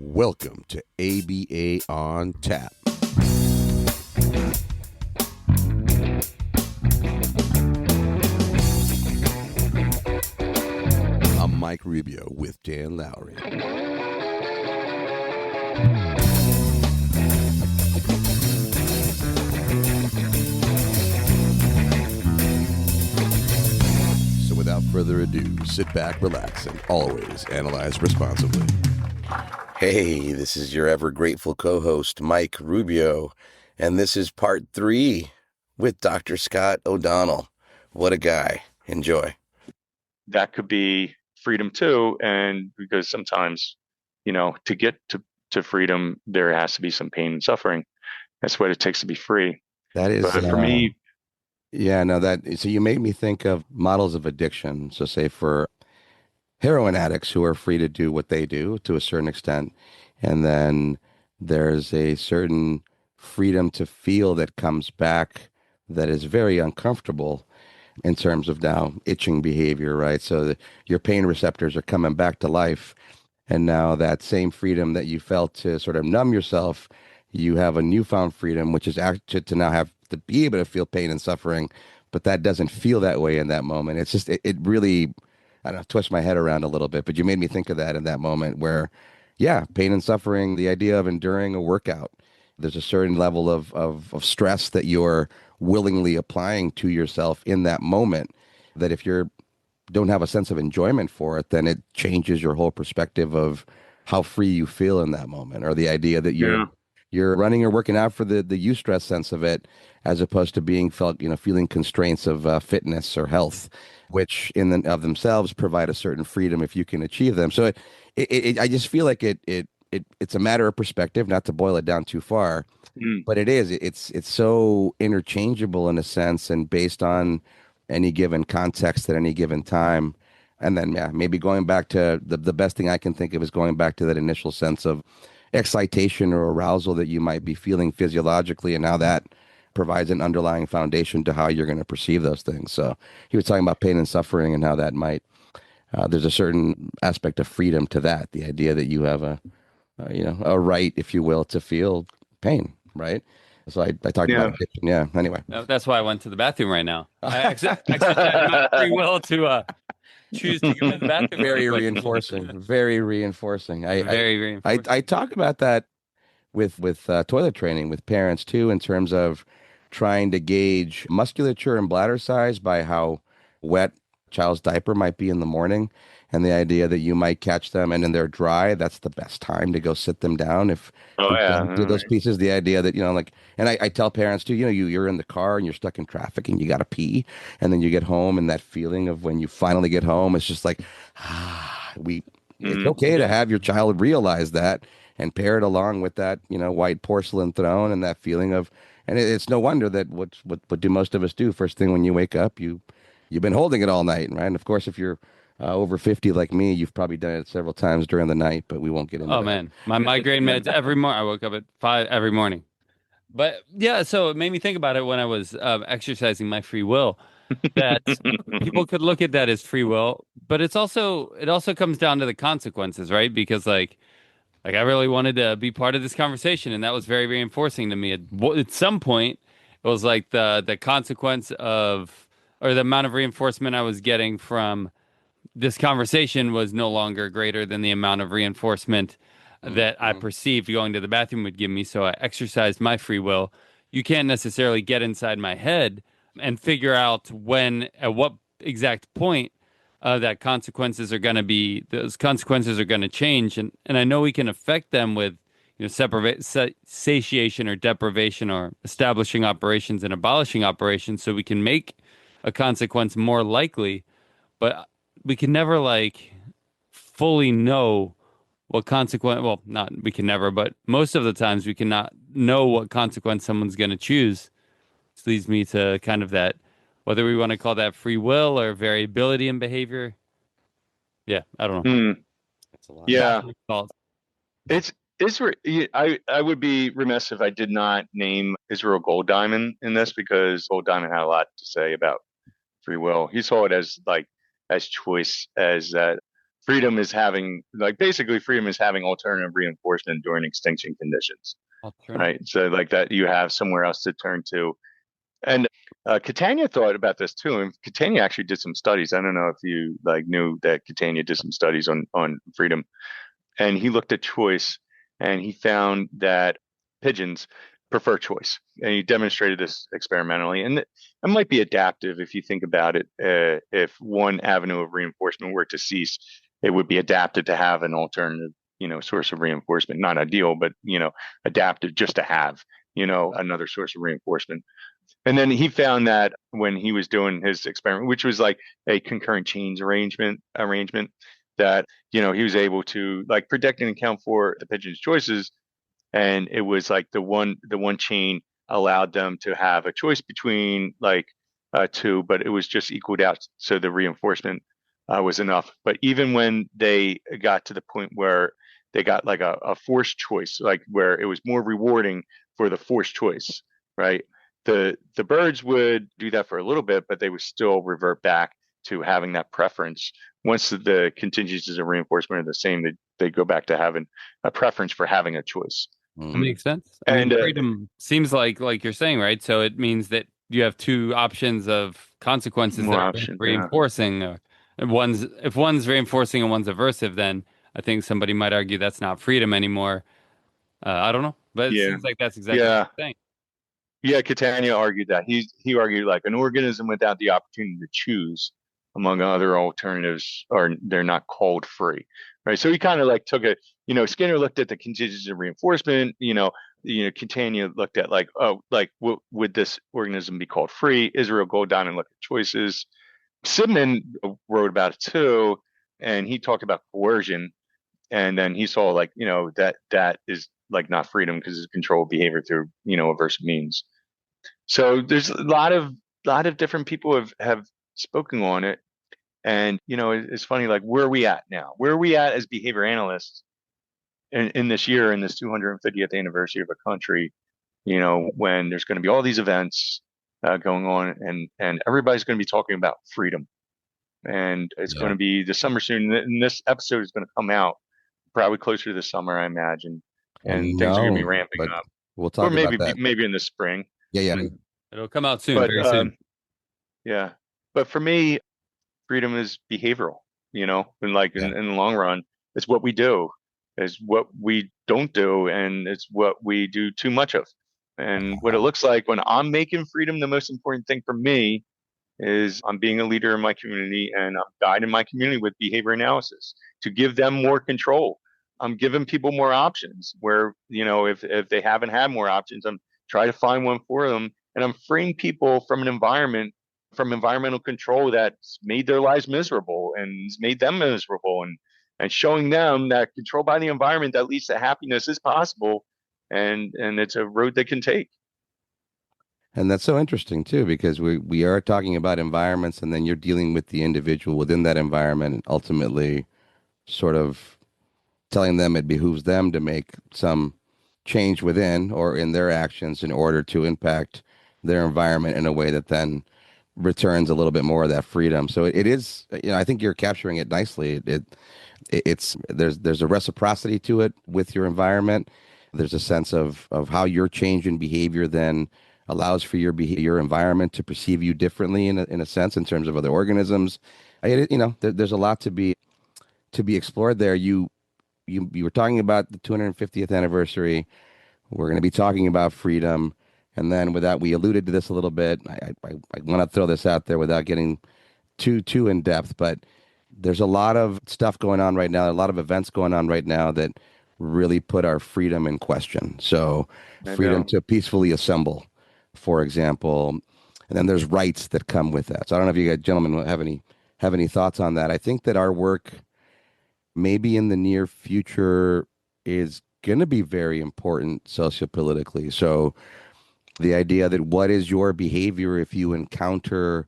Welcome to ABA on Tap. I'm Mike Rubio with Dan Lowry. So without further ado, sit back, relax, and always analyze responsibly. Hey, this is your ever grateful co-host, Mike Rubio, and this is part 3 with Dr. Scott O'Donnell. What a guy. Enjoy. That could be freedom too. And because sometimes, to get to freedom, there has to be some pain and suffering. That's what it takes to be free. That is, but for me, so you made me think of models of addiction. So say for heroin addicts who are free to do what they do to a certain extent. And then there's a certain freedom to feel that comes back that is very uncomfortable in terms of now itching behavior, right? So your pain receptors are coming back to life. And now that same freedom that you felt to sort of numb yourself, you have a newfound freedom, which is actually to now have to be able to feel pain and suffering, but that doesn't feel that way in that moment. It's just, it really, I don't know, twist my head around a little bit, but you made me think of that in that moment where, yeah, pain and suffering, the idea of enduring a workout, there's a certain level of stress that you're willingly applying to yourself in that moment, that if you don't have a sense of enjoyment for it, then it changes your whole perspective of how free you feel in that moment, or the idea that you're running or working out for the eustress sense of it, as opposed to being feeling constraints of fitness or health, which in and of themselves provide a certain freedom if you can achieve them. So I just feel like it's a matter of perspective, not to boil it down too far, but it's so interchangeable in a sense, and based on any given context at any given time. And then, maybe going back to the best thing I can think of is going back to that initial sense of excitation or arousal that you might be feeling physiologically, and how that provides an underlying foundation to how you're going to perceive those things. So he was talking about pain and suffering and how that might, there's a certain aspect of freedom to that. The idea that you have a right, if you will, to feel pain, right? So I talked about addiction. Yeah. Anyway, that's why I went to the bathroom right now. I exercised my free will to choose to go to the bathroom. Very reinforcing. Very reinforcing. Very reinforcing. I talk about that with toilet training with parents too, in terms of trying to gauge musculature and bladder size by how wet child's diaper might be in the morning, and the idea that you might catch them and then they're dry. That's the best time to go sit them down. If do those pieces, the idea that, and I tell parents too, you're in the car and you're stuck in traffic and you got to pee, and then you get home, and that feeling of when you finally get home, it's just like, it's okay to have your child realize that and pair it along with that, white porcelain throne and that feeling of, and it's no wonder that what do most of us do first thing when you wake up, you've been holding it all night, right? And of course, if you're over 50 like me, you've probably done it several times during the night, but we won't get into that. Oh man, my migraine meds every morning. I woke up at 5 every morning. But yeah, so it made me think about it when I was exercising my free will, that people could look at that as free will, but it also comes down to the consequences, right? Because like I really wanted to be part of this conversation, and that was very reinforcing to me. At some point, it was like the consequence of, or the amount of reinforcement I was getting from this conversation was no longer greater than the amount of reinforcement that I perceived going to the bathroom would give me. So I exercised my free will. You can't necessarily get inside my head and figure out at what exact point those consequences are going to change. And I know we can affect them with, satiation or deprivation, or establishing operations and abolishing operations, so we can make a consequence more likely, but we can never fully know what consequence. Well, not we can never, but most of the times we cannot know what consequence someone's going to choose. This leads me to kind of that, whether we want to call that free will or variability in behavior. Yeah, I don't know. That's a lot. Yeah, I would be remiss if I did not name Israel Gold Diamond in this, because Gold Diamond had a lot to say about free will. He saw it as choice, as that freedom is having like basically freedom is having alternative reinforcement during extinction conditions, Alternative. right? So like that you have somewhere else to turn to. And Catania thought about this too, and Catania actually did some studies. I don't know if you like knew that Catania did some studies on freedom, and he looked at choice, and he found that pigeons prefer choice, and he demonstrated this experimentally. And it might be adaptive if you think about it. If one avenue of reinforcement were to cease, it would be adapted to have an alternative, source of reinforcement. Not ideal, but adaptive just to have, another source of reinforcement. And then he found that when he was doing his experiment, which was like a concurrent chains arrangement, that he was able to like predict and account for the pigeon's choices, and it was like the one chain allowed them to have a choice between like two, but it was just equaled out, so the reinforcement was enough. But even when they got to the point where they got like a forced choice, like where it was more rewarding for the forced choice, right? The birds would do that for a little bit, but they would still revert back to having that preference. Once the contingencies of reinforcement are the same, they go back to having a preference for having a choice. That makes sense. I mean, And freedom seems like you're saying, right? So it means that you have two options of consequences that more are options, yeah. reinforcing. And if one's reinforcing and one's aversive, then I think somebody might argue that's not freedom anymore. I don't know, but it Yeah, seems like that's exactly what yeah, you're saying. yeah. Catania argued that he argued like an organism without the opportunity to choose among other alternatives, or they're not called free, right? So he kind of like took Skinner looked at the contingencies of reinforcement. Catania looked at like, oh, like would this organism be called free? Israel go down and look at choices. Sidman wrote about it too, and he talked about coercion, and then he saw like that is like not freedom because it's controlled behavior through aversive means. So there's a lot of different people have spoken on it, and it's funny, like where are we at now? Where are we at as behavior analysts in this year, in this 250th anniversary of a country? When there's going to be all these events going on, and everybody's going to be talking about freedom, and it's going Yeah. to be the summer soon. And this episode is going to come out probably closer to the summer, I imagine, Well, and things are going to be no, ramping but up, we'll or talk about maybe that. maybe in the spring. Yeah, yeah. Mm. It'll come out soon, But very soon. yeah, but for me, freedom is behavioral. And like Yeah. in the long run, it's what we do, it's what we don't do, and it's what we do too much of. And what it looks like when I'm making freedom the most important thing for me is I'm being a leader in my community, and I'm guiding my community with behavior analysis to give them more control. I'm giving people more options where, if they haven't had more options, I'm trying to find one for them. And I'm freeing people from environmental control that's made their lives miserable and has made them miserable, and showing them that control by the environment that leads to happiness is possible, and it's a road they can take. And that's so interesting too, because we are talking about environments, and then you're dealing with the individual within that environment, and ultimately sort of telling them it behooves them to make some change within or in their actions in order to impact their environment in a way that then returns a little bit more of that freedom. So it is, I think you're capturing it nicely. It's there's a reciprocity to it with your environment. There's a sense of how your change in behavior then allows for your environment to perceive you differently in a sense in terms of other organisms. There's a lot to be explored there. You were talking about the 250th anniversary. We're going to be talking about freedom. And then with that, we alluded to this a little bit. I want to throw this out there without getting too in depth, but there's a lot of stuff going on right now, a lot of events going on right now that really put our freedom in question. So I freedom know. to peacefully assemble, for example, and then there's rights that come with that. So I don't know if you guys, gentlemen, have any thoughts on that. I think that our work maybe in the near future is going to be very important sociopolitically. So the idea that what is your behavior if you encounter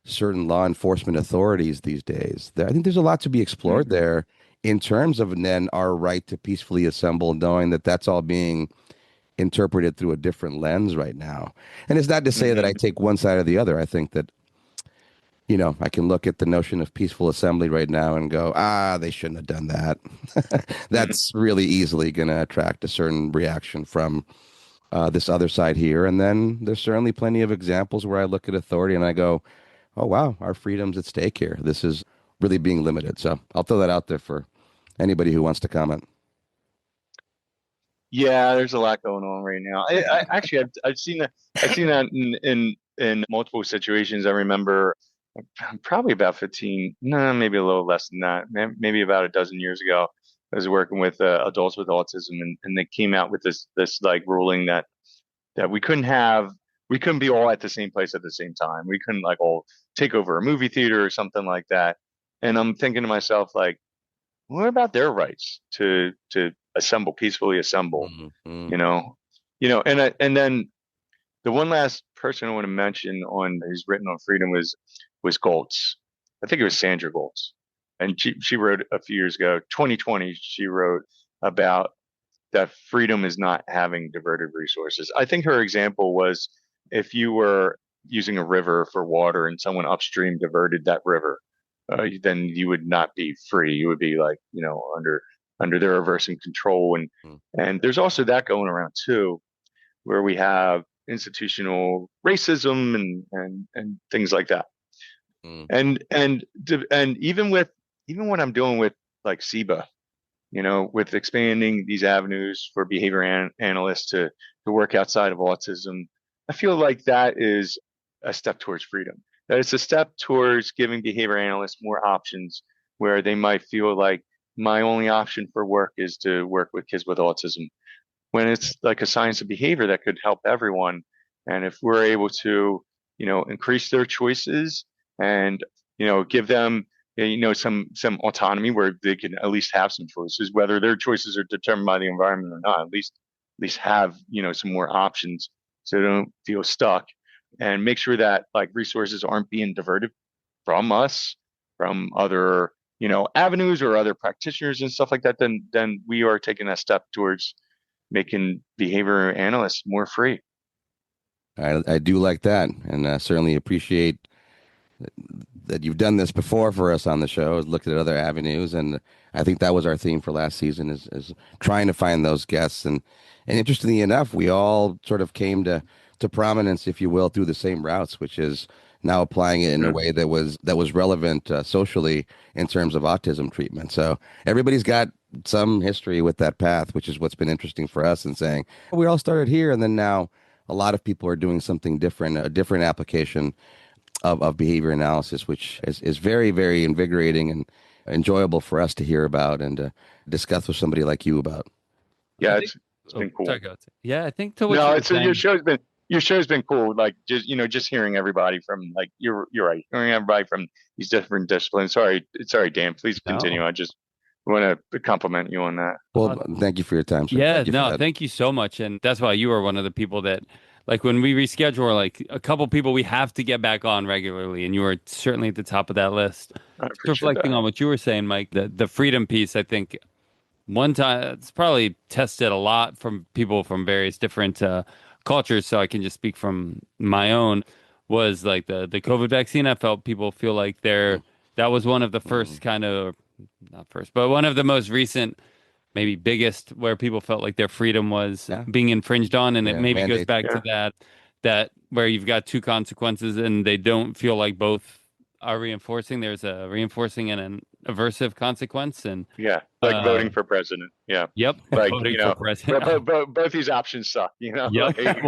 certain law enforcement authorities these days, I think there's a lot to be explored Hmm. there in terms of then our right to peacefully assemble, knowing that that's all being interpreted through a different lens right now. And it's not to say that I Hmm. take one side or the other. I think that I can look at the notion of peaceful assembly right now and go, they shouldn't have done that. Mhm. That's really easily going to attract a certain reaction from this other side here. And then there's certainly plenty of examples where I look at authority and I go, oh, wow, our freedom's at stake here. This is really being limited. So I'll throw that out there for anybody who wants to comment. Yeah, there's a lot going on right now. I actually I've seen that in multiple situations. I remember probably about 15, no, maybe a little less than that, maybe about a dozen years ago. I was working with adults with autism, and they came out with this like ruling that we couldn't be all at the same place at the same time. We couldn't like all take over a movie theater or something like that. And I'm thinking to myself, like, what about their rights to assemble, peacefully assemble? Mm-hmm. You know, and then the one last person I want to mention on who's written on freedom was Goltz. I think it was Sandra Goltz, and she wrote a few years ago, 2020. She wrote about that freedom is not having diverted resources. I think her example was if you were using a river for water and someone upstream diverted that river, then you would not be free. You would be like, under their reversing control. And there's also that going around too, where we have institutional racism and things like that. Mm-hmm. And even what I'm doing with like SIBA, with expanding these avenues for behavior analysts to work outside of autism, I feel like that is a step towards freedom. That it's a step towards giving behavior analysts more options where they might feel like my only option for work is to work with kids with autism, when it's like a science of behavior that could help everyone. And if we're able to, increase their choices and, give them, some autonomy where they can at least have some choices, whether their choices are determined by the environment or not, at least have, some more options so they don't feel stuck, and make sure that like resources aren't being diverted from us, from other, avenues or other practitioners and stuff like that, then we are taking a step towards making behavior analysts more free. I do like that, and certainly appreciate that you've done this before for us on the show, looked at other avenues, and I think that was our theme for last season is trying to find those guests. And interestingly enough, we all sort of came to prominence, if you will, through the same routes, which is now applying it in a Yeah. way that was relevant socially in terms of autism treatment. So everybody's got some history with that path, which is what's been interesting for us in saying we all started here, and then now a lot of people are doing something different, a different application of behavior analysis, which is very, very invigorating and enjoyable for us to hear about and to discuss with somebody like you about. Yeah, I think, it's been cool. sorry, go ahead. Yeah, I think to what you No, were it's your saying. show's been cool. Like just hearing everybody from like you're right, hearing everybody from these different disciplines. Sorry, Dan. Please continue. No. I just want to compliment you on that. Well, thank you for your time, sir. Yeah, Thank you for no, that. thank you so much. And that's why you are one of the people that, like, when we reschedule, we're like a couple people we have to get back on regularly. And you are certainly at the top of that list. I Just appreciate reflecting that. on what you were saying, Mike, the freedom piece, I think one time it's probably tested a lot from people from various different cultures. So I can just speak from my own, was like the COVID vaccine. I felt people feel like that was one of the Mm-hmm. first kind of, not first, but one of the most recent, maybe biggest, where people felt like their freedom was Yeah, being infringed on. And it yeah, maybe goes mandate. back to Yeah, that where you've got two consequences and they don't feel like both are reinforcing. There's a reinforcing and an aversive consequence. And yeah, like uh voting for president. Yeah, yep, like voting for president. both these options suck. Yep. Like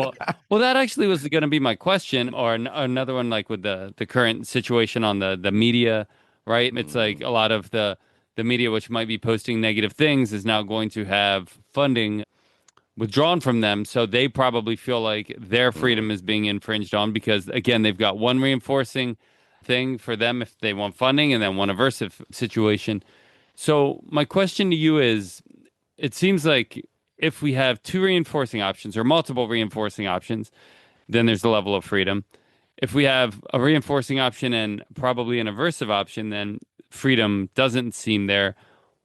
Well, that actually was going to be my question, or another one, like with the current situation on the media, right? It's Mm-hmm. like a lot of the media, which might be posting negative things, is now going to have funding withdrawn from them, so they probably feel like their Mm-hmm. freedom is being infringed on because, again, they've got one reinforcing thing for them if they want funding, and then one aversive situation. So my question to you is, it seems like if we have two reinforcing options or multiple reinforcing options, then there's the level of freedom. If we have a reinforcing option and probably an aversive option, then freedom doesn't seem there.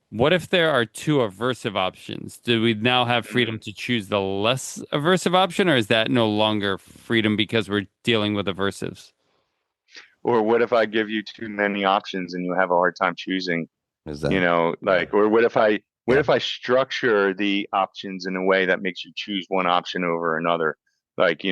What if there are two aversive options? Do we now have freedom to choose the less aversive option, or is that no longer freedom because we're dealing with aversives? or what if I give you too many options and you have a hard time choosing? Is that yeah, Like, or what yeah. if I structure the options in a way that makes you choose one option over another? Like,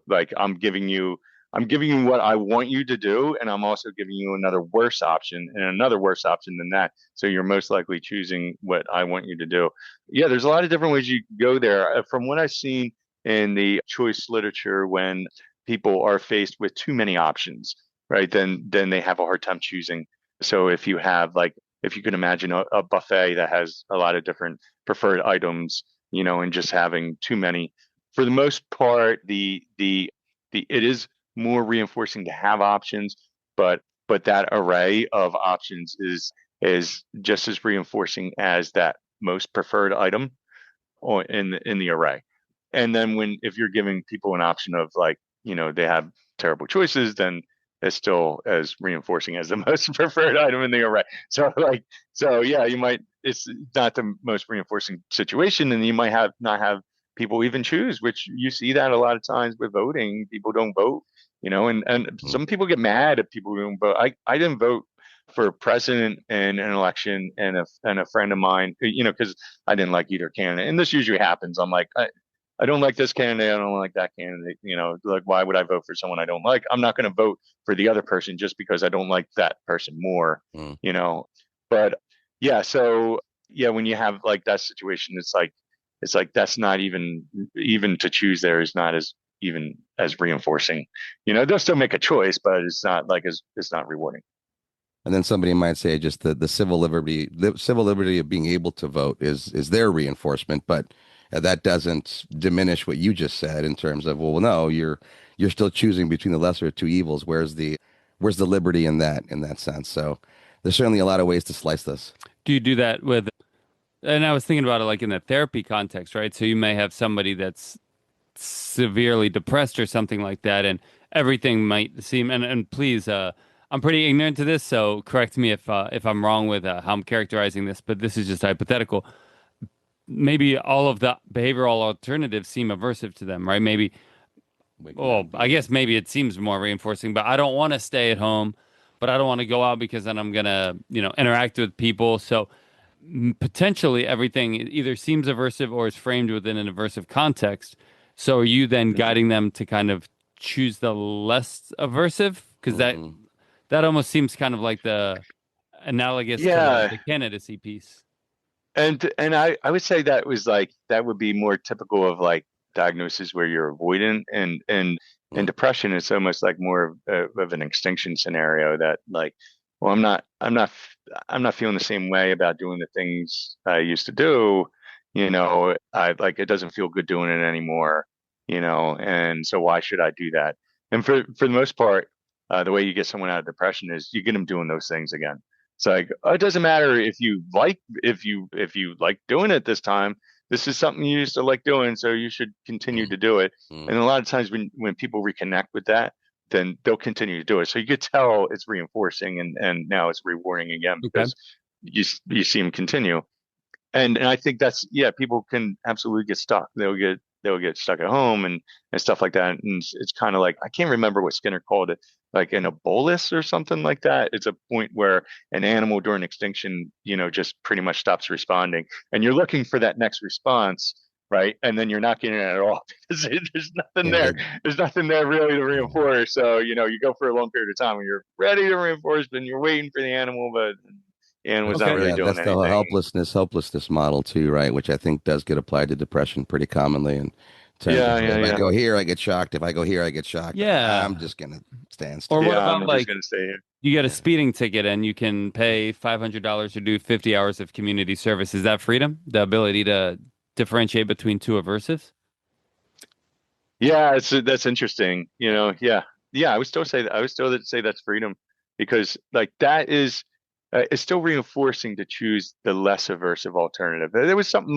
like I'm giving you what I want you to do, and I'm also giving you another worse option and another worse option than that. So you're most likely choosing what I want you to do. Yeah, there's a lot of different ways you can go there. From what I've seen in the choice literature, when people are faced with too many options, right, then they have a hard time choosing. So if you can imagine a buffet that has a lot of different preferred items, and just having too many, for the most part, the it is more reinforcing to have options, but that array of options is just as reinforcing as that most preferred item or in the array. And then if you're giving people an option of like, they have terrible choices, then it's still as reinforcing as the most preferred item in the array. So yeah, it's not the most reinforcing situation, and you might not have people even choose, which you see that a lot of times with voting. People don't vote, and Mm. some people get mad at people who don't vote. I didn't vote for president in an election, and a friend of mine, because I didn't like either candidate. And this usually happens. I'm like, I don't like this candidate. I don't like that candidate. Like, why would I vote for someone I don't like? I'm not going to vote for the other person just because I don't like that person more, Mm. you know? But yeah, so yeah, when you have like that situation, it's like that's not even to choose there is not as even as reinforcing. They'll still make a choice, but it's not like it's not rewarding. And then somebody might say just the civil liberty of being able to vote is their reinforcement, but that doesn't diminish what you just said in terms of, well, no, you're still choosing between the lesser of two evils. Where's the liberty in that sense? So there's certainly a lot of ways to slice this. Do you do that with, and I was thinking about it like in the therapy context, right? So you may have somebody that's severely depressed or something like that, and everything might seem, and please, I'm pretty ignorant to this, so correct me if I'm wrong with how I'm characterizing this, but this is just hypothetical. Maybe all of the behavioral alternatives seem aversive to them, right? Maybe, Would well, not I be. guess maybe it seems more reinforcing, but I don't want to stay at home, but I don't want to go out because then I'm gonna, interact with people. So potentially everything either seems aversive or is framed within an aversive context. So are you then Mhm. guiding them to kind of choose the less aversive? Because Hmm. that almost seems kind of like the analogous to Yeah, the candidacy piece. and I would say that would be more typical of like diagnosis where you're avoidant, and depression is almost like more of an extinction scenario that like, well, I'm not feeling the same way about doing the things I used to do. I like it doesn't feel good doing it anymore. And so why should I do that? And for the most part, the way you get someone out of depression is you get them doing those things again. It's like, oh, it doesn't matter if you like doing it this time. This is something you used to like doing, so you should continue to do it. Hmm. And a lot of times when people reconnect with that, then they'll continue to do it. So you could tell it's reinforcing, and now it's rewarding again Okay. because you see them continue. And I think that's, yeah, people can absolutely get stuck. They'll get stuck at home and stuff like that. And it's kind of like, I can't remember what Skinner called it, like in a bolus or something like that. It's a point where an animal during extinction, just pretty much stops responding, and you're looking for that next response, right? And then you're not getting it at all because there's nothing Yeah, there. There's nothing there really to reinforce. So you go for a long period of time when you're ready to reinforce, and you're waiting for the animal, but the animal's not Okay. really yeah, doing that's the anything. helplessness model too, right? Which I think does get applied to depression pretty commonly in terms of, Yeah, hey, yeah, if I yeah. go here, I get shocked. If I go here, I get shocked. I'm Yeah. just gonna stand Or still. what Yeah, about I'm just like gonna stay here. you get a Yeah. speeding ticket and you can pay $500 to do 50 hours of community service? Is that freedom? The ability to differentiate between two aversives? Yeah, that's interesting. Yeah, yeah. I would still say that's freedom, because like that is, it's still reinforcing to choose the less aversive alternative. There was something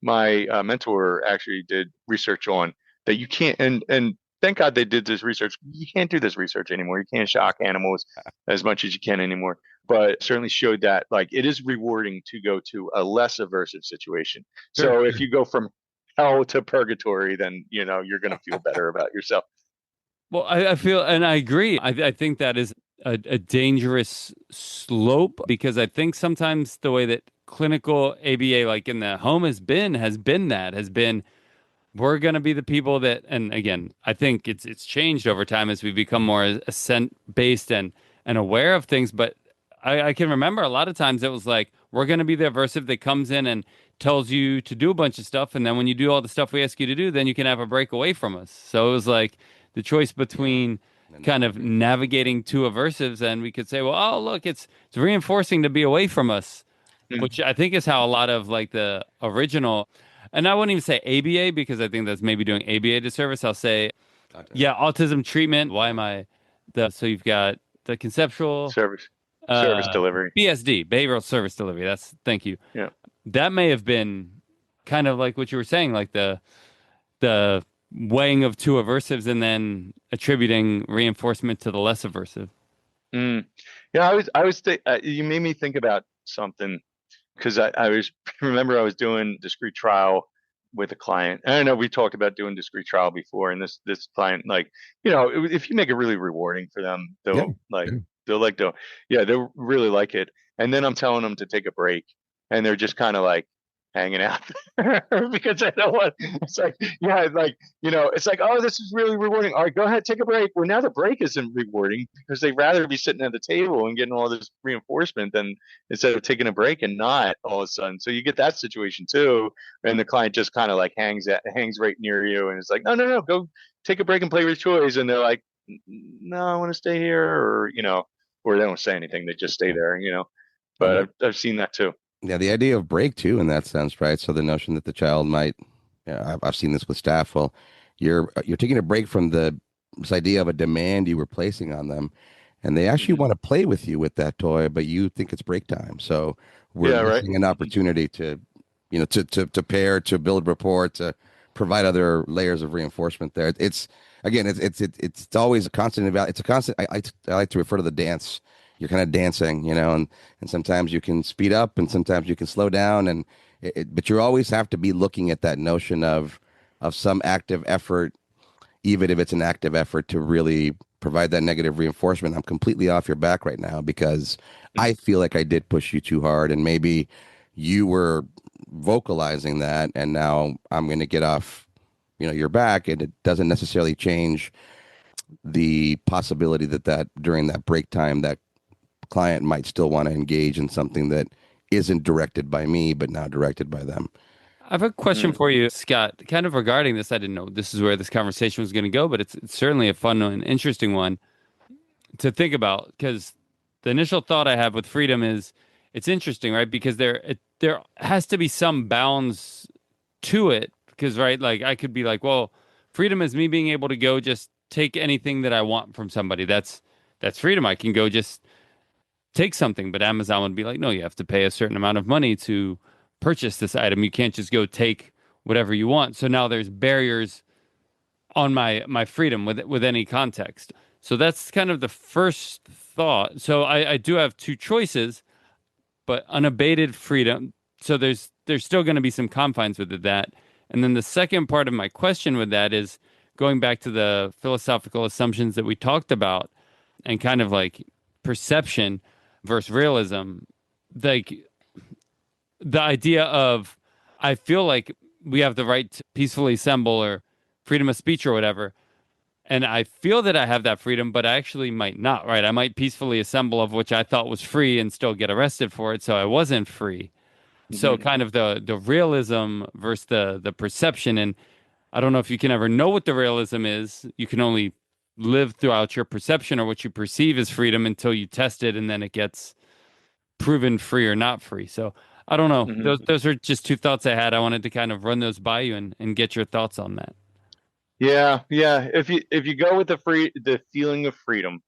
my mentor actually did research on, that you can't, and thank God they did this research. You can't do this research anymore. You can't shock animals as much as you can anymore. But it certainly showed that like it is rewarding to go to a less aversive situation. Sure, So if sure. you go from hell to purgatory, then you're going to feel better about yourself. Well, I feel, and I agree. I think that is a dangerous slope because I think sometimes the way that clinical ABA, like in the home, has been we're going to be the people that, and again, I think it's changed over time as we become more assent based and aware of things. But I can remember a lot of times it was like we're going to be the aversive that comes in and tells you to do a bunch of stuff, and then when you do all the stuff we ask you to do, then you can have a break away from us. So it was like the choice between And kind of navigating two aversives, and we could say, well, oh look, it's reinforcing to be away from us, Mm. which I think is how a lot of like the original, and I wouldn't even say ABA because I think that's maybe doing ABA a disservice. I'll say, autism. yeah, autism treatment. Why am I so you've got the conceptual Service, service uh delivery. BSD, behavioral service delivery. Thank you. Yeah. That may have been kind of like what you were saying, like the weighing of two aversives and then attributing reinforcement to the less aversive. Mm. Yeah, you made me think about something because I was remember I was doing discrete trial with a client. And I know we talked about doing discrete trial before, and this client, like, if you make it really rewarding for them, Yeah. they'll like to, yeah, they'll really like it. And then I'm telling them to take a break, and they're just kind of like hanging out there because I know what it's like. Yeah, like, it's like, oh, this is really rewarding. All right, go ahead, take a break. Well, now the break isn't rewarding because they'd rather be sitting at the table and getting all this reinforcement than instead of taking a break and not all of a sudden. So you get that situation too, and the client just kind of like hangs right near you, and it's like, no, no, no, go take a break and play with toys, and they're like, no, I want to stay here, or they don't say anything, they just stay there. Oh, But no. I've seen that too. Yeah, the idea of break too, in that sense, right? So the notion that the child might, yeah, I've seen this with staff. Well, you're taking a break from this idea of a demand you were placing on them, and they actually Hmm. want to play with you with that toy, but you think it's break time. So we're Yeah, right. missing an opportunity to, to pair, to build rapport, to provide other layers of reinforcement there. It's again, it's always a constant It's a constant. I like to refer to the dance. You're kind of dancing, and sometimes you can speed up, and sometimes you can slow down, and but you always have to be looking at that notion of some active effort, even if it's an active effort to really provide that negative reinforcement. I'm completely off your back right now because I feel like I did push you too hard, and maybe you were vocalizing that, and now I'm going to get off, your back, and it doesn't necessarily change the possibility that during that break time, that client might still want to engage in something that isn't directed by me, but now directed by them. I have a question Mm. for you, Scott, kind of regarding this. I didn't know this is where this conversation was going to go, but it's certainly a fun and interesting one to think about because the initial thought I have with freedom is it's interesting, right? Because there has to be some bounds to it because, right, like I could be like, well, freedom is me being able to go just take anything that I want from somebody. That's freedom. I can go just take something, but Amazon would be like, no, you have to pay a certain amount of money to purchase this item. You can't just go take whatever you want. So now there's barriers on my freedom with any context. So that's kind of the first thought. So I do have two choices, but unabated freedom. So there's still going to be some confines with that. And then the second part of my question with that is going back to the philosophical assumptions that we talked about and kind of like perception versus realism. Like the idea of I feel like we have the right to peacefully assemble or freedom of speech or whatever. And I feel that I have that freedom, but I actually might not, right? I might peacefully assemble of which I thought was free and still get arrested for it, so I wasn't free. So Hmm. kind of the realism versus the perception. And I don't know if you can ever know what the realism is. You can only live throughout your perception or what you perceive as freedom until you test it and then it gets proven free or not free. So I don't know. Hmm. Those are just two thoughts I had. I wanted to kind of run those by you and get your thoughts on that. Yeah, yeah. If you go with the feeling of freedom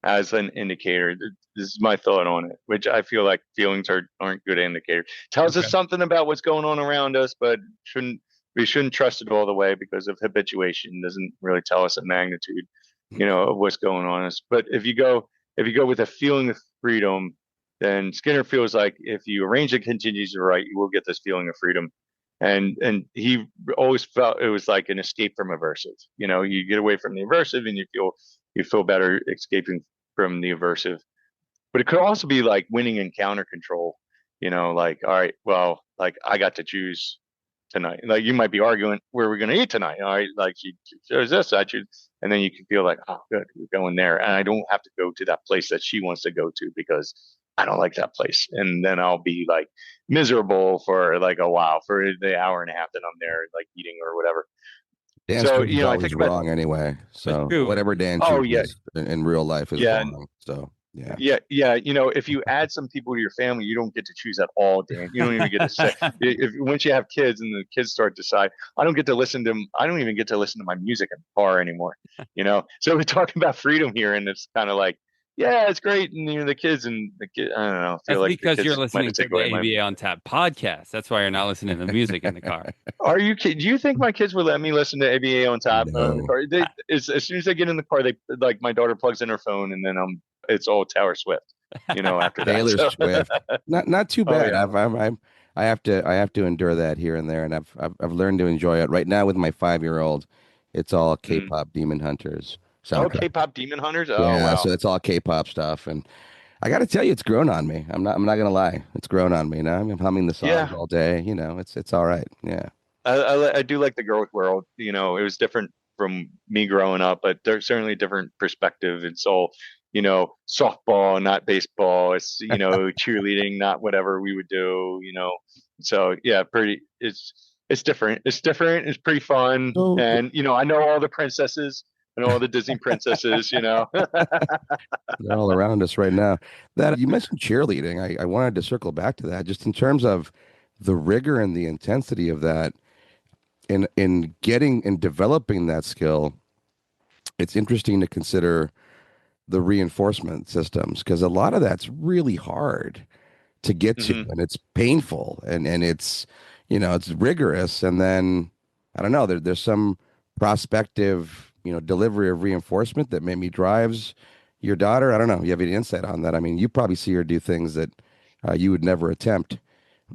as an indicator, this is my thought on it, which I feel like feelings aren't good indicators. Tells us Okay. something about what's going on around us, but shouldn't we shouldn't trust it all the way because of habituation. Doesn't really tell us a magnitude, of what's going on us. But if you go with a feeling of freedom, then Skinner feels like if you arrange the contingencies right, you will get this feeling of freedom. And he always felt it was like an escape from aversive. You get away from the aversive and you feel better escaping from the aversive. But it could also be like winning encounter control. Like, all right, well, like I got to choose tonight. Like you might be arguing where we're going to eat tonight. All right, like she chose this, I choose, and then you can feel like, oh, good, we're going there, and I don't have to go to that place that she wants to go to because I don't like that place, and then I'll be like miserable for like a while for the hour and a half that I'm there, like eating or whatever. Dan's So choice is I think always about, wrong anyway. That's So true. whatever Dan oh yeah, chooses in real life is yeah, wrong. So yeah. yeah, yeah. If you add some people to your family, you don't get to choose at all, Dan. You don't even get to say if once you have kids and the kids start to decide, I don't get to listen to. I don't even get to listen to my music in the car anymore. So we're talking about freedom here, and it's kind of like, yeah, it's great, and the kids and the kid. I don't know. I feel That's like the because you're kids might listening to take the away my. ABA on Tap podcast. That's why you're not listening to music in the car. Are you kidding? Do you think my kids would let me listen to ABA on top in the No. car? As soon as they get in the car, they like my daughter plugs in her phone, and then it's all Taylor Swift. After that. Taylor So, Swift. Not too oh bad. yeah. I have to endure that here and there, and I've learned to enjoy it. Right now with my 5-year-old, it's all Mm. K-pop Demon Hunters Oh, soundtrack. K-pop Demon Hunters. Oh Yeah, wow. so it's all K-pop stuff, and I got to tell you, it's grown on me. I'm not gonna lie, it's grown on me. Now I'm humming the songs Yeah, all day. It's all right. Yeah. I do like the girls' world. It was different from me growing up, but there's certainly a different perspective. It's all, softball, not baseball. It's, cheerleading, not whatever we would do. So yeah, pretty. It's different. It's different. It's pretty fun, So and I know all the princesses and all the Disney princesses. they're all around us right now. That you mentioned cheerleading. I wanted to circle back to that, just in terms of the rigor and the intensity of that in getting and developing that skill. It's interesting to consider the reinforcement systems because a lot of that's really hard to get to, hmm and it's painful, and it's rigorous, and then I don't know, there's some prospective delivery of reinforcement that maybe drives your daughter. I don't know, you have any insight on that? I mean, you probably see her do things that you would never attempt,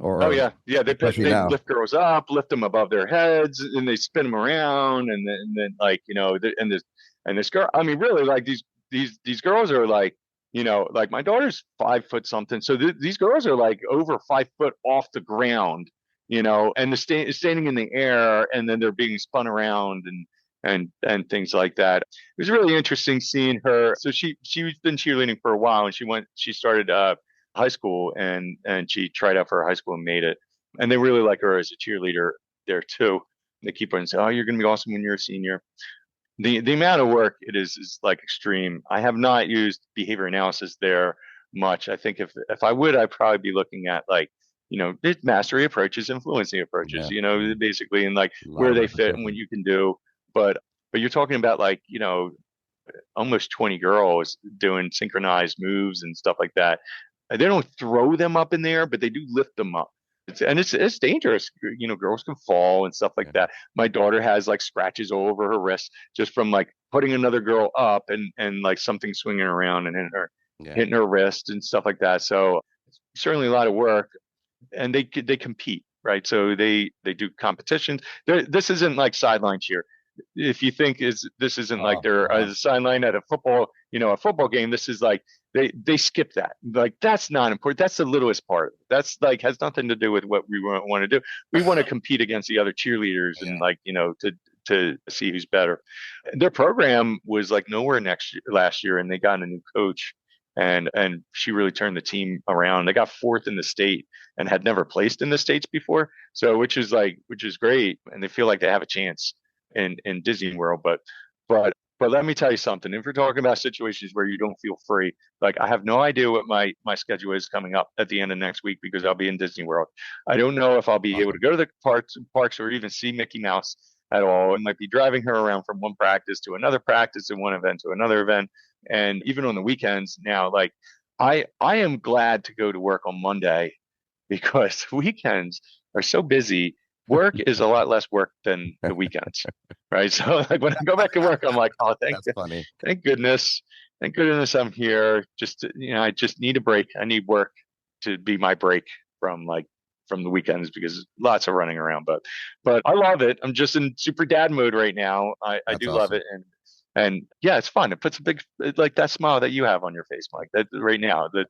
Oh or yeah, yeah. They especially they now. lift girls up, lift them above their heads, and they spin them around, and then like and this girl. I mean, really, like these girls are like like my daughter's 5 foot something, so these girls are like over 5 foot off the ground, and they're standing in the air, and then they're being spun around and things like that. It was really interesting seeing her. So she's been cheerleading for a while, and she started high school and she tried out for high school and made it. And they really like her as a cheerleader there too. They keep on saying, "Oh, you're going to be awesome when you're a senior." The amount of work it is like extreme. I have not used behavior analysis there much. I think if I would, I'd probably be looking at like the mastery approaches, influencing approaches. Yeah, yeah. Basically, and like A lot where of they fit and what repetition. you can do. But you're talking about like almost 20 girls doing synchronized moves and stuff like that. They don't throw them up in the air, but they do lift them up. And it's dangerous. Girls can fall and stuff like Yeah, that. My daughter has like scratches all over her wrist just from like putting another girl up and like something swinging around and yeah. hitting her wrist and stuff like that. So certainly a lot of work, and they compete, right? So they do competitions. This isn't like sideline cheer. If you think this isn't like Oh, they're wow. a sideline at a football game. This is like they skip that. Like that's not important. That's the littlest part. That's like has nothing to do with what we want to do. We want to compete against the other cheerleaders and Yeah. like to see who's better. Their program was like nowhere last year, and they got a new coach, and she really turned the team around. They got fourth in the state and had never placed in the states before, so which is great, and they feel like they have a chance in Disney World. But let me tell you something. If you're talking about situations where you don't feel free, like I have no idea what my schedule is coming up at the end of next week because I'll be in Disney World. I don't know if I'll be able to Awesome. go to the parks or even see Mickey Mouse at all. I might be driving her around from one practice to another practice and one event to another event. And even on the weekends now, like I am glad to go to work on Monday because weekends are so busy. Work is a lot less work than the weekends, right? So like when I go back to work, I'm like, oh, That's funny. thank goodness I'm here. I just need a break. I need work to be my break from like from the weekends because lots of running around. But I love it. I'm just in super dad mode right now. I That's do love awesome. it, and yeah, it's fun. It puts a big like that smile that you have on your face, Mike. That right now, I, I mean,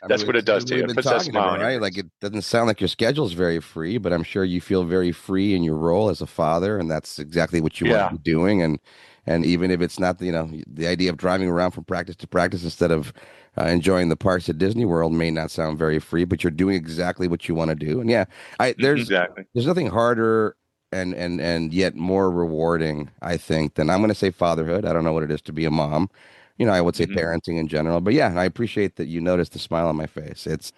that's what it does to you. we've It been puts that talking about smile it, on your right? Like face. it doesn't sound like your schedule's very free, but I'm sure you feel very free in your role as a father, and that's exactly what you want to Yeah. be doing. And even if it's not, the idea of driving around from practice to practice instead of enjoying the parks at Disney World may not sound very free, but you're doing exactly what you want to do. And yeah, Exactly. there's nothing harder and yet more rewarding, I think, than I'm going to say fatherhood. I don't know what it is to be a mom. I would say Hmm. parenting in general. But yeah, I appreciate that you noticed the smile on my face. It's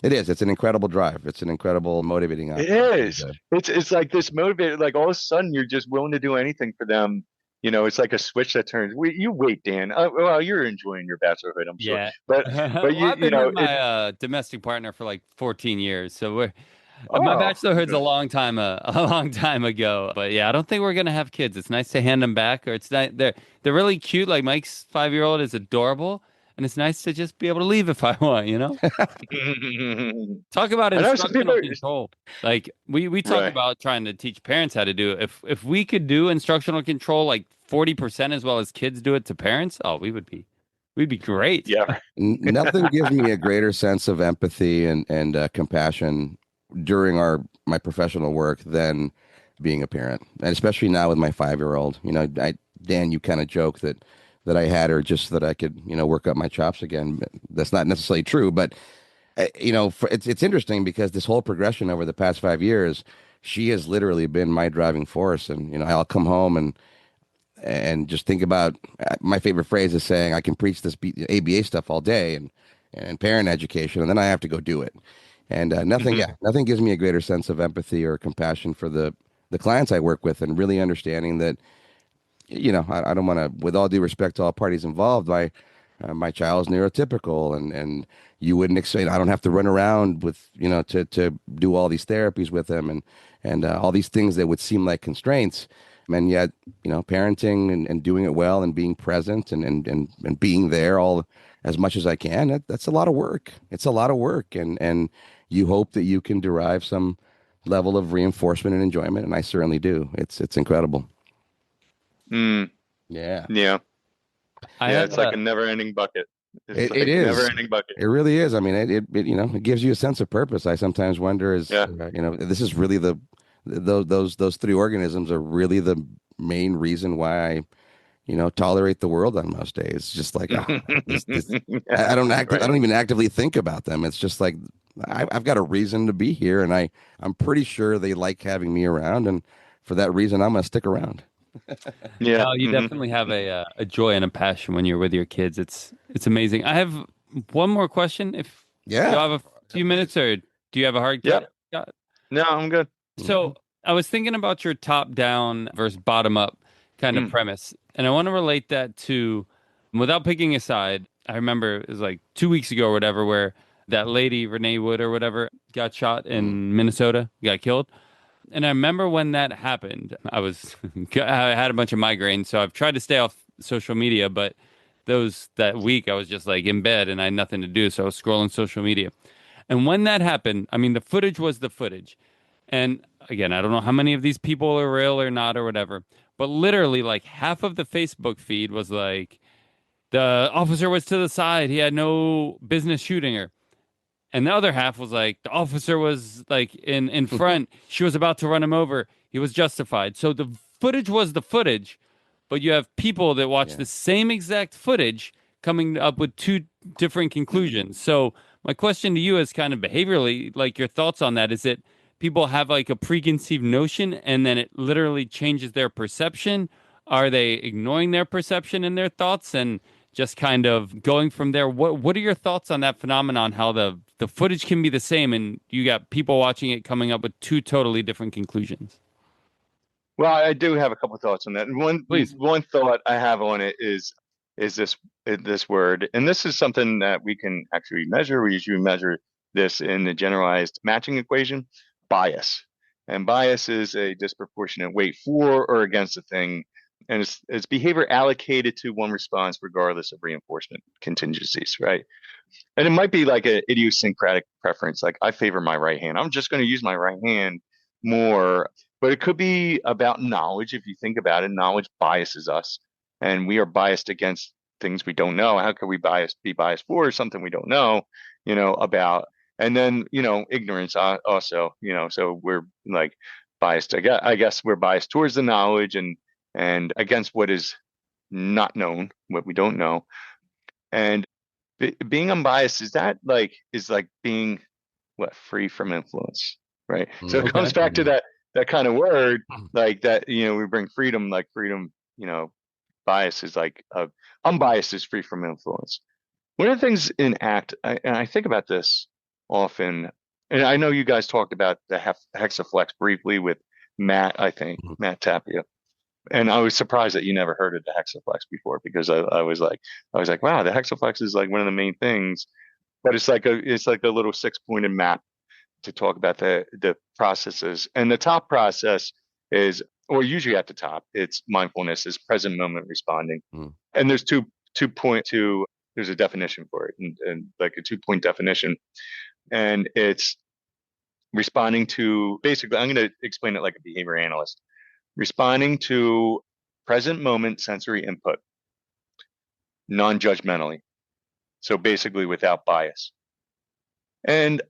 an incredible drive. It's an incredible motivating It opportunity is. to. It's like this motivated. Like all of a sudden, you're just willing to do anything for them. It's like a switch that turns. Wait, you wait, Dan. Well, you're enjoying your bachelorhood, I'm sure. Yeah. But Well, you I've you been know with it. my domestic partner for like 14 years, so my Oh, bachelorhood's a okay. long time a long time ago. But yeah, I don't think we're gonna have kids. It's nice to hand them back, or it's not. They're really cute. Like Mike's 5-year-old is adorable, and it's nice to just be able to leave if I want. Talk about I know some people. instructional control. Like we talk Right. about trying to teach parents how to do it. If we could do instructional control like 40% as well as kids do it to parents, oh, we'd be great. Yeah. Nothing gives me a greater sense of empathy and compassion during our my professional work than being a parent, and especially now with my 5-year-old. Dan, you kind of joke that I had her just so that I could work up my chops again. That's not necessarily true, but it's interesting because this whole progression over the past 5 years, she has literally been my driving force. And I'll come home and just think about my favorite phrase is saying I can preach this ABA stuff all day and parent education, and then I have to go do it. And nothing gives me a greater sense of empathy or compassion for the clients I work with, and really understanding that I don't want to, with all due respect to all parties involved, my child's neurotypical, and you wouldn't expect. I don't have to run around with to do all these therapies with him and all these things that would seem like constraints, and yet parenting and doing it well and being present and being there all as much as I can. That's a lot of work. It's a lot of work, and you hope that you can derive some level of reinforcement and enjoyment, and I certainly do. It's incredible. Mm, Yeah. yeah. I Yeah. have It's like a never-ending bucket. It's It like a is. never-ending bucket. It really is. I mean, it gives you a sense of purpose. I sometimes wonder Yeah. this is really those three organisms are really the main reason why I tolerate the world on most days. Just like, Yeah. I Right. don't even actively think about them. It's just like, I've got a reason to be here, and I'm pretty sure they like having me around. And for that reason, I'm going to stick around. Yeah. no, you Hmm. definitely have a joy and a passion when you're with your kids. It's amazing. I have one more question. If you Yeah. have a few minutes, or do you have a hard cut? Yep. Yeah. No, I'm good. So I was thinking about your top down versus bottom up kind of Mm. premise. And I want to relate that to, without picking a side, I remember it was like 2 weeks ago or whatever, where that lady, Renee Wood or whatever, got shot Mm. in Minnesota, got killed. And I remember when that happened, I had a bunch of migraines, so I've tried to stay off social media, but that week I was just like in bed and I had nothing to do, so I was scrolling social media. And when that happened, I mean, the footage was the footage. And again, I don't know how many of these people are real or not or whatever, but literally like half of the Facebook feed was like the officer was to the side, he had no business shooting her. And the other half was like the officer was like in front, she was about to run him over, he was justified. So the footage was the footage, but you have people that watch Yeah. the same exact footage coming up with two different conclusions. So my question to you is kind of behaviorally, like your thoughts on that. Is it people have like a preconceived notion and then it literally changes their perception? Are they ignoring their perception and their thoughts and just kind of going from there? What are your thoughts on that phenomenon? How the footage can be the same and you got people watching it coming up with two totally different conclusions. Well, I do have a couple of thoughts on that. And Please. one thought I have on it is this word, and this is something that we can actually measure. We usually measure this in the generalized matching equation, bias. And bias is a disproportionate weight for or against a thing. and it's behavior allocated to one response regardless of reinforcement contingencies, right? And it might be like an idiosyncratic preference, like I favor my right hand. I'm just going to use my right hand more. But it could be about knowledge. If you think about it, knowledge biases us, and we are biased against things we don't know. How could we be biased for something we don't know, about? And then, ignorance also, so we're like biased. I guess we're biased towards the knowledge and against what is not known, what we don't know. And being unbiased is like being what, free from influence, right? So it comes Okay. back to that kind of word, like that, we bring freedom, like freedom, bias is like unbiased is free from influence. One of the things in ACT, and I think about this often, and I know you guys talked about the hexaflex briefly with Matt, I think Matt Tapia. And I was surprised that you never heard of the hexaflex before, because I was like, wow, the hexaflex is like one of the main things, but it's like a little 6-pointed map to talk about the processes. And the top process is, or usually at the top, it's mindfulness, is present moment responding. And there's there's a definition for it, and like a 2-point definition, and it's responding to, basically, I'm going to explain it like a behavior analyst. Responding to present moment sensory input, non-judgmentally. So basically without bias. And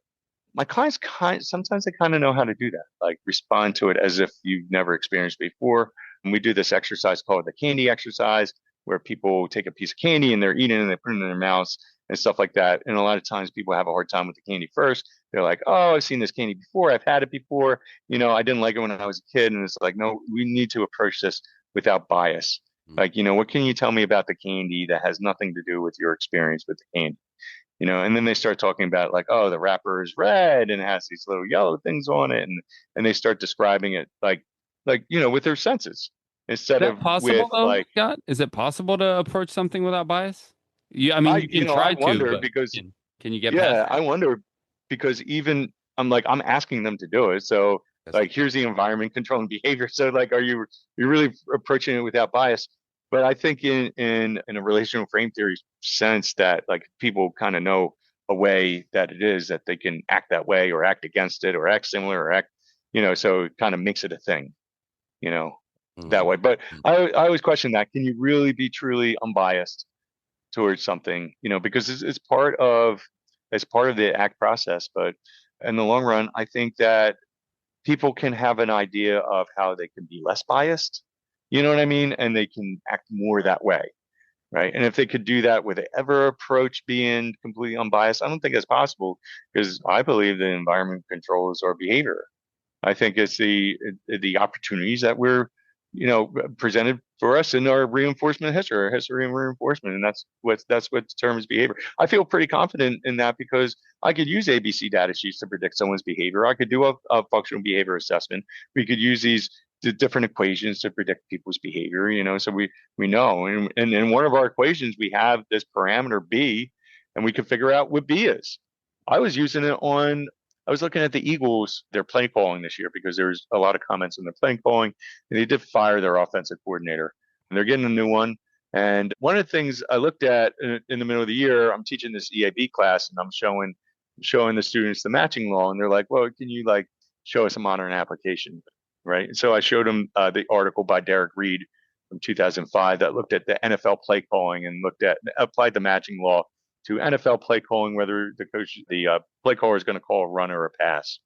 my clients sometimes they kind of know how to do that, like respond to it as if you've never experienced before. And we do this exercise called the candy exercise, where people take a piece of candy and they're eating it and they put it in their mouths and stuff like that. And a lot of times people have a hard time with the candy first. They're like, oh, I've seen this candy before. I've had it before. I didn't like it when I was a kid. And it's like, no, we need to approach this without bias. Like, what can you tell me about the candy that has nothing to do with your experience with the candy? And then they start talking about like, oh, the wrapper is red and it has these little yellow things on it. And they start describing it like, with their senses instead Is of that possible with though, like, Scott? Is it possible to approach something without bias? I mean, I, you can I try to, wonder but because, can you get past yeah, that? I wonder because even I'm asking them to do it. So Yes. like, here's the environment controlling behavior. So like, you're really approaching it without bias? But I think in a relational frame theory sense, that like people kind of know a way that it is that they can act that way or act against it or act similar or act, so it kind of makes it a thing, you know, that way. But I always question that. Can you really be truly unbiased towards something, because it's part of the ACT process. But in the long run, I think that people can have an idea of how they can be less biased, you know what I mean? And they can act more that way, right? And if they could do that, would they ever approach being completely unbiased? I don't think it's possible, because I believe the environment controls our behavior. I think it's the opportunities that we're, presented for us in our reinforcement history, our history of reinforcement, and that's what determines behavior. I feel pretty confident in that because I could use ABC data sheets to predict someone's behavior. I could do a functional behavior assessment. We could use the different equations to predict people's behavior. So we know, and in one of our equations we have this parameter B, and we can figure out what B is. I was using it on I was looking at the Eagles, their play calling this year, because there's a lot of comments on their play calling, and they did fire their offensive coordinator, and they're getting a new one. And one of the things I looked at in the middle of the year, I'm teaching this EAB class, and I'm showing the students the matching law, and they're like, "Well, can you like show us a modern application?" Right? And so I showed them the article by Derek Reed from 2005 that looked at the NFL play calling and applied the matching law to NFL play calling, whether the play caller is going to call a run or a pass,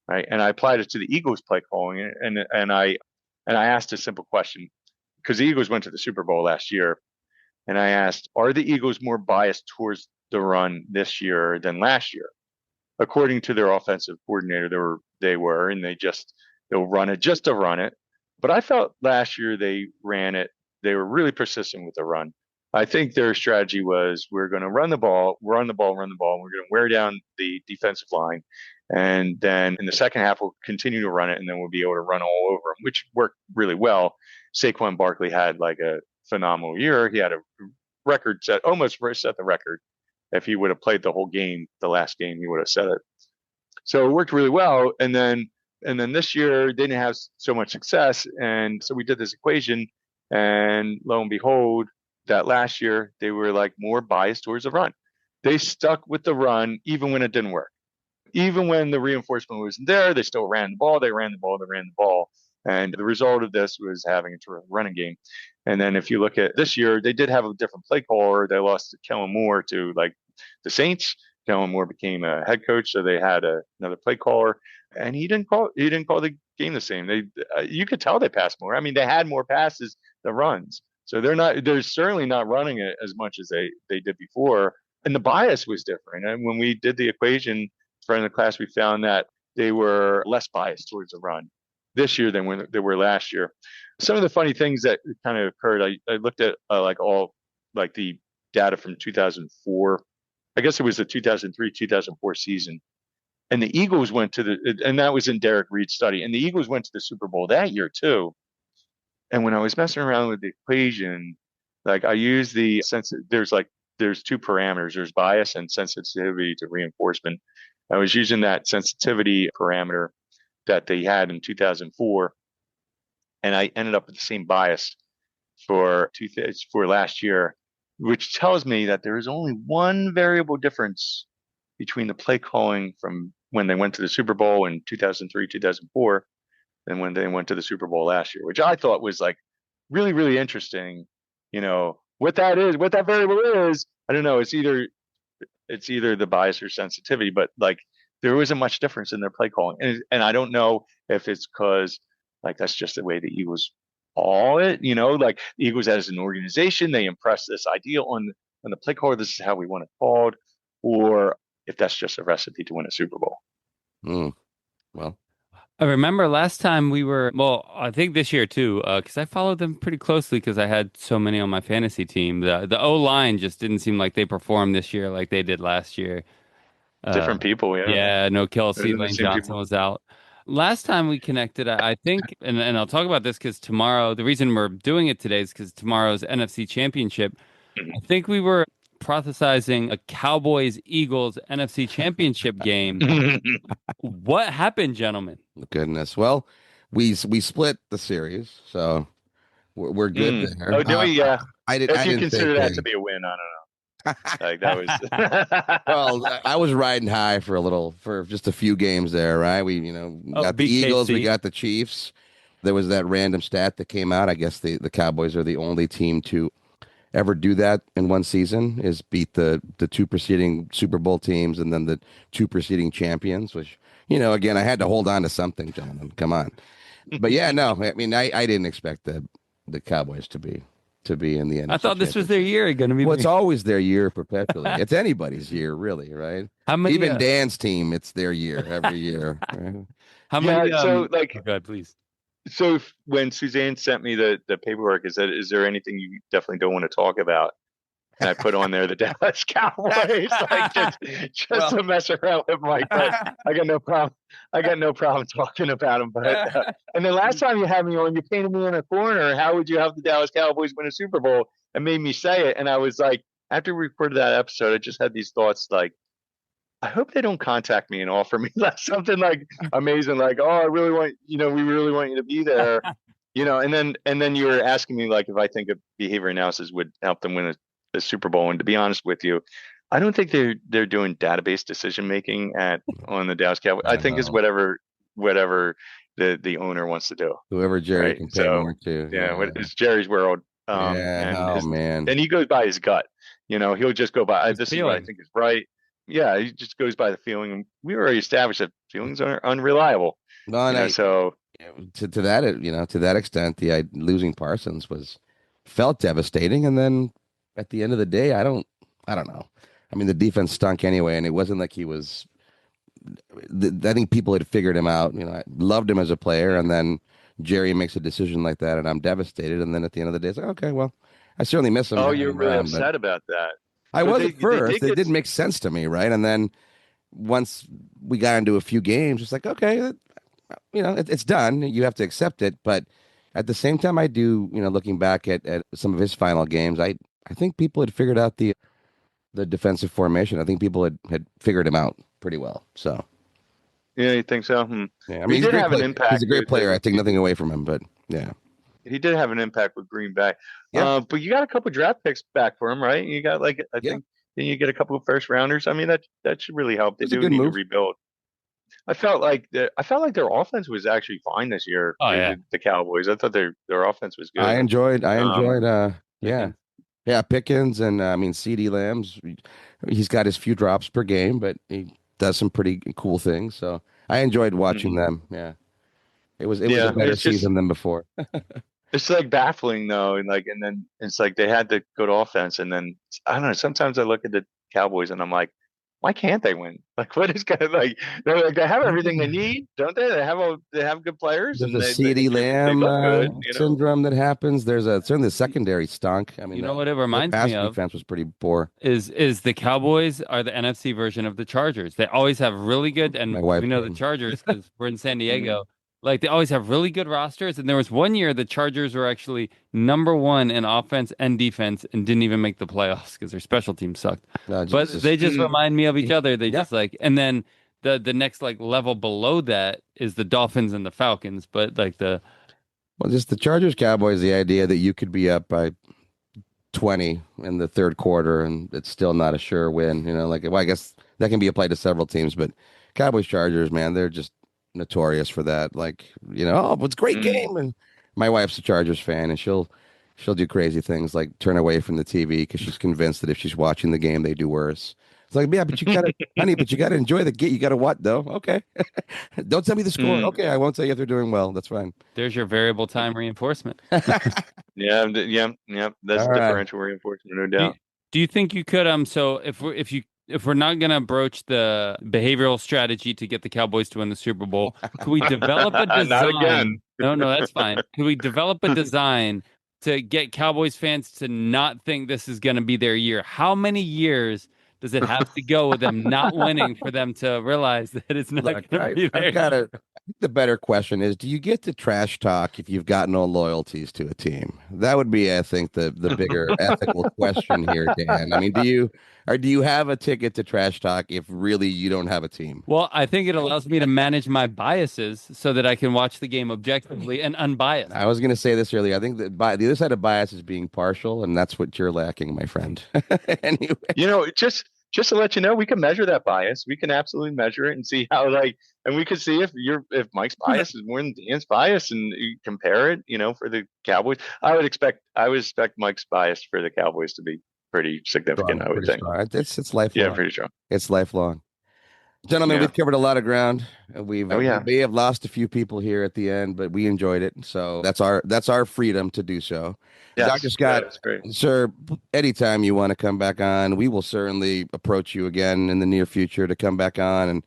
right? And I applied it to the Eagles play calling, and I asked a simple question, because the Eagles went to the Super Bowl last year, and I asked, are the Eagles more biased towards the run this year than last year? According to their offensive coordinator, they were, and they'll run it just to run it. But I felt last year they ran it. They were really persistent with the run. I think their strategy was, we're going to run the ball. And we're going to wear down the defensive line. And then in the second half, we'll continue to run it, and then we'll be able to run all over them, which worked really well. Saquon Barkley had like a phenomenal year. He had a record set, almost set the record. If he would have played the whole game, the last game, he would have set it. So it worked really well. And then this year didn't have so much success. And so we did this equation, And lo and behold, that last year they were like more biased towards the run. They stuck with the run even when it didn't work. Even when the reinforcement wasn't there, they still ran the ball. They ran the ball. They ran the ball. And the result of this was having a terrific running game. And then if you look at this year, they did have a different play caller. They lost Kellen Moore to like the Saints. Kellen Moore became a head coach, so they had another play caller, and he didn't call the game the same. You could tell they passed more. I mean, they had more passes than runs, so they're certainly not running it as much as they did before. And the bias was different. And when we did the equation in front of the class, we found that they were less biased towards the run this year than when they were last year. Some of the funny things that kind of occurred, I looked at like the data from 2004. I guess it was the 2003-2004 season. And the Eagles and that was in Derek Reed's study. And the Eagles went to the Super Bowl that year too. And when I was messing around with the equation, like I used there's two parameters. There's bias and sensitivity to reinforcement. I was using that sensitivity parameter that they had in 2004, and I ended up with the same bias for last year, which tells me that there is only one variable difference between the play calling from when they went to the Super Bowl in 2003, 2004, and when they went to the Super Bowl last year, which I thought was like really, really interesting. What that variable is, I don't know. It's either the bias or sensitivity, but like there wasn't much difference in their play calling. And I don't know if it's because like that's just the way the Eagles like the Eagles as an organization, they impress this idea on the play caller. This is how we want it called, or if that's just a recipe to win a Super Bowl. Well, I remember last time I think this year too, because I followed them pretty closely because I had so many on my fantasy team. The O-line just didn't seem like they performed this year like they did last year. Different people, yeah. Yeah, no Kelsey, They're the Lane same Johnson people. was out. Last time we connected, I think, and I'll talk about this because tomorrow, the reason we're doing it today is because tomorrow's NFC Championship. I think we were prophesizing a Cowboys-Eagles NFC Championship game. What happened, gentlemen? goodness. Well, we split the series, so we're good there. Oh, do we? Yeah. I If you didn't think consider that to be a win, I don't know. Like that well, was. I was riding high for just a few games there, right? We, got the Eagles, we BKC. got the Chiefs. There was that random stat that came out. I guess the Cowboys are the only team to ever do that in one season, is beat the two preceding Super Bowl teams and then the two preceding champions, which, again, I had to hold on to something, gentlemen. Come on. But yeah, no, I mean, I didn't expect the Cowboys to be in the NFC I thought this was their Championship. year. Going to be. Well, it's always their year perpetually. It's anybody's year, really, right? How many? Even Dan's team, it's their year every year. Right? How many? Yeah. So like, oh God, please. so when Suzanne sent me the paperwork, is there anything you definitely don't want to talk about? And I put on there the Dallas Cowboys, like just to mess around with Mike. But I got no problem. I got no problem talking about them. But and the last time you had me on, you painted me in a corner. How would you have the Dallas Cowboys win a Super Bowl? And made me say it. And I was like, after we recorded that episode, I just had these thoughts like, I hope they don't contact me and offer me like something like amazing, like, oh, I really want, we really want you to be there, and then you were asking me like if I think a behavior analysis would help them win a Super Bowl. And to be honest with you, I don't think they're doing database decision making on the Dallas Cowboys. I think it's whatever the owner wants to do. Whoever Jerry Right? can pay So more to. yeah, it's Jerry's world. Yeah. Man. And he goes by his gut. He'll just go by this is what I feeling. think is right. Yeah, he just goes by the feeling. And we already established that feelings are unreliable. No, and So to that, to that extent, losing Parsons felt devastating. And then at the end of the day, I don't know. I mean, the defense stunk anyway, and it wasn't like he was. I think people had figured him out. I loved him as a player, and then Jerry makes a decision like that, and I'm devastated. And then at the end of the day, it's like, okay, well, I certainly miss him. oh, you're really upset about that. I But was they- at first. they It didn't make sense to me, right? And then once we got into a few games, it's like, okay, it's done. You have to accept it. But at the same time, I do, looking back at some of his final games, I think people had figured out the defensive formation. I think people had figured him out pretty well. So Yeah, you think so? yeah, I He mean, he's a did great have an player. impact. He's a great player. I take nothing away from him, but yeah. he did have an impact with Green Bay. Yeah, But you got a couple draft picks back for him, right? You got like I yeah. think then you get a couple of first rounders. I mean that should really help. It They was a do good need to move. rebuild. I felt like their offense was actually fine this year. Oh yeah, The Cowboys. I thought their offense was I good. enjoyed. I Um, enjoyed. Yeah, Pickens. yeah. Pickens and I mean, CD Lamb's. He's got his few drops per game, but he does some pretty cool things. So I enjoyed watching mhm. them. Yeah, it was a Yeah, better season than before. it's like baffling though, and then it's like they had the good offense, and then I don't know. Sometimes I look at the Cowboys and I'm like, why can't they win? Like, what is kind of like they have everything they need, don't they? They have good players, There's and a they CeeDee they Lamb look good, syndrome that happens. There's a certainly the secondary stunk. I mean, You know what it their reminds me pass of defense was pretty poor. is the Cowboys are the NFC version of the Chargers. They always have really good, My and we wife know the came. Chargers because we're in San Mm. Diego. Like they always have really good rosters, and there was one year the Chargers were actually number one in offense and defense, and didn't even make the playoffs because their special team sucked. But Jesus. they just Mm. remind me of each other. They Yeah. just like, and then the next like level below that is the Dolphins and the Falcons. But like the Well, just the Chargers Cowboys, the idea that you could be up by 20 in the third quarter and it's still not a sure win. Like, well, I guess that can be applied to several teams, but Cowboys Chargers, man, they're just notorious for that. Like, oh, it's a great Mm. game. And my wife's a Chargers fan, and she'll do crazy things like turn away from the TV because she's convinced that if she's watching the game, they do worse. It's like, yeah, but you gotta, honey, but you gotta enjoy the game. You gotta what though? Okay. Don't tell me the score. Mm. Okay, I won't tell you if they're doing well. That's fine. there's your variable time reinforcement. Yeah, yeah, yeah. That's All right. differential reinforcement, no Do you, doubt. do you think you could so if we're not gonna broach the behavioral strategy to get the Cowboys to win the Super Bowl, could we develop a Not design? again. No, no, that's fine. Could we develop a design to get Cowboys fans to not think this is gonna be their year? How many years does it have to go with them not winning for them to realize that it's not Look, gonna be I've their got year? a. I think the better question is, do you get to trash talk if you've got no loyalties to a team? That would be, I think, the bigger ethical question here, Dan. I mean, do you have a ticket to trash talk if really you don't have a team? Well, I think it allows me to manage my biases so that I can watch the game objectively and unbiased. I was going to say this earlier. I think that the other side of bias is being partial, and that's what you're lacking, my friend. Anyway, Just to let you know, we can measure that bias. We can absolutely measure it and see how and we can see if Mike's bias is more than Dan's bias, and you compare it. For the Cowboys, I would expect Mike's bias for the Cowboys to be pretty significant. strong, I would pretty think. strong. It's Yeah, lifelong. pretty strong. It's lifelong. Gentlemen, Yeah. we've covered a lot of ground. We Oh yeah. may have lost a few people here at the end, but we enjoyed it. So that's our freedom to do so. Dr. Yes, Scott, that is great. sir, anytime you want to come back on, we will certainly approach you again in the near future to come back on. And,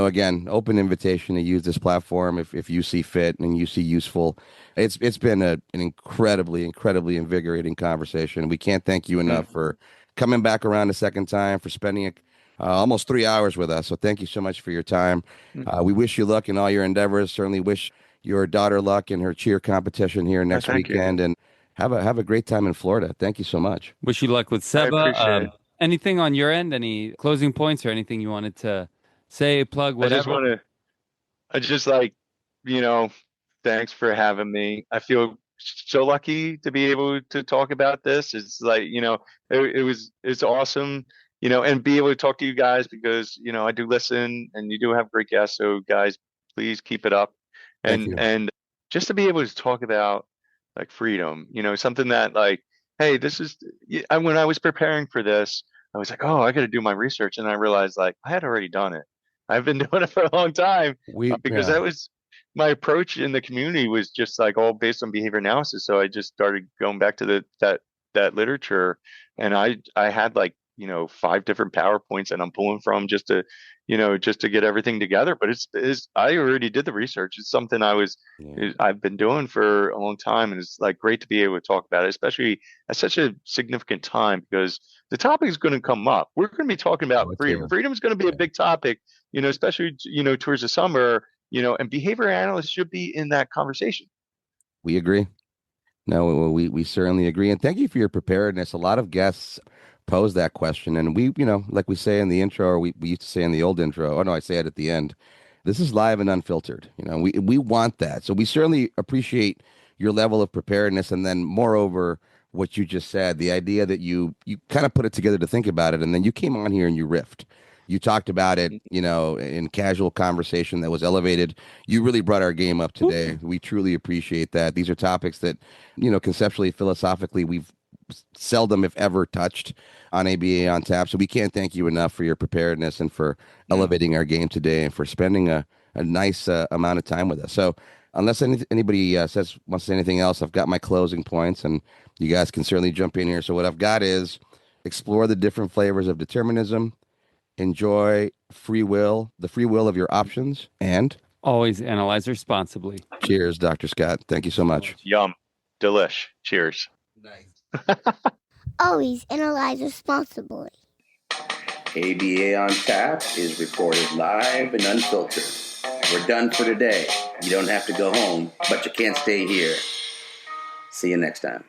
again, open invitation to use this platform if you see fit and you see useful. It's been an incredibly, incredibly invigorating conversation. We can't thank you enough Mm, for coming back around a second time, for spending almost 3 hours with us. So thank you so much for your time. mm. We wish you luck in all your endeavors. Certainly wish your daughter luck in her cheer competition here next Thank you. weekend, and have a great time in Florida. Thank you so much. Wish you luck with I Seba. appreciate it. Anything on your end? Any closing points or anything you wanted to say, plug, I just whatever? want to. I just you know, thanks for having me. I feel so lucky to be able to talk about this. It's it's awesome, and be able to talk to you guys because, I do listen and you do have great guests. So guys, please keep it up. Thank And you. and just to be able to talk about like freedom, something that hey, this is when I was preparing for this, I was like, oh, I got to do my research. And I realized like I had already done it. I've been doing it for a long time because Yeah, that was my approach in the community was just like all based on behavior analysis. So I just started going back to that literature, and I had five different PowerPoints and I'm pulling from just to get everything together. But it's I already did the research. It's something yeah, I've been doing for a long time, and it's like great to be able to talk about it, especially at such a significant time because the topic is going to come up. We're going to be talking about oh, it's freedom. here. Freedom is going to be a Yeah, big topic, especially towards the summer, and behavior analysts should be in that conversation. we agree. No, we certainly agree, and thank you for your preparedness. A lot of guests pose that question, and we, like we say in the intro, or we used to say in the old intro. Oh no, I say it at the end. This is live and unfiltered. We want that, so we certainly appreciate your level of preparedness, and then moreover, what you just said, the idea that you kind of put it together to think about it, and then you came on here and you riffed. You talked about it, in casual conversation that was elevated. You really brought our game up today. We truly appreciate that. These are topics that, conceptually, philosophically, we've seldom, if ever, touched on ABA on Tap. So we can't thank you enough for your preparedness and for elevating our game today and for spending a nice amount of time with us. So unless anybody wants to say anything else, I've got my closing points, and you guys can certainly jump in here. So what I've got is explore the different flavors of determinism, enjoy free will, the free will of your options, and always analyze responsibly. cheers, Dr. Scott. Thank you so much. Yum. Delish. Cheers. Nice. Always analyze responsibly. ABA on Tap is recorded live and unfiltered. We're done for today. You don't have to go home, but you can't stay here. See you next time.